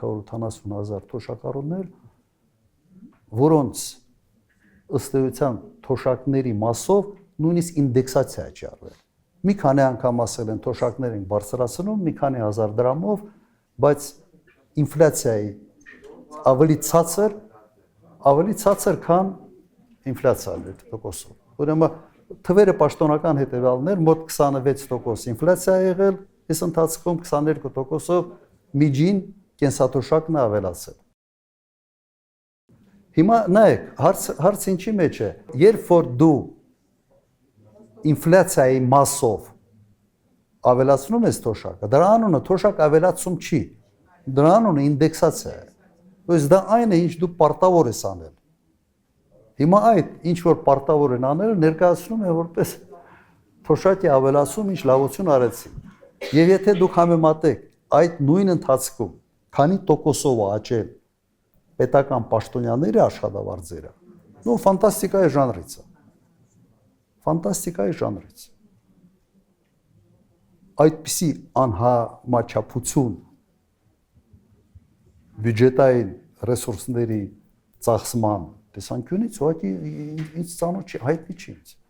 580,000 թոշակառուներ, որոնց ըստ էության թոշակների մասով նույնիսկ ինդեքսացիա չի արվել։ Մի քանի անգամ ասել են թոշակներ են բարձրացնում, մի քանի հազար դրամով, բայց ինֆլյացիայի ավելի ցածր, քան ինֆլյացիան 7%-ով։ Ուրեմն թվերը պաշտոնական հետևյալներ, մոտ 26% ինֆլյացիա է եղել, այս ընթացքում 22%-ով միջին կենսաթոշակն է ավելացել։ Հիմա նայեք, հարց ինչի մեջ է, երբ որ դու ինֆլյացիայի մասով ավելացնում ես թոշակը, դրա անունը թոշակ ավելացում չի, դրա անունը ինդեքսացիա է։ Ուրեմն դա այն է, ինչ դու պարտավոր ես անել։ Հիմա այդ ինչ որ պարտավոր են անել, ներկայացնում է որպես թոշակի ավելացում, ինչ լավություն արեցին։ Եվ եթե դուք համեմատեք այդ նույն ընթացքում, քանի տոկոսով է աճել պետական պաշտոնյաների աշխատավարձերը, նո ֆանտաստիկայի ժանրից է։ Ֆանտաստիկայի ժանրից։ Այդպիսի անհամաչափություն բյուջետային ռեսուրսների ծախսման տեսանկյունից ուղղակի ինձ ծանոթ չի, հայտնի չի ինձ։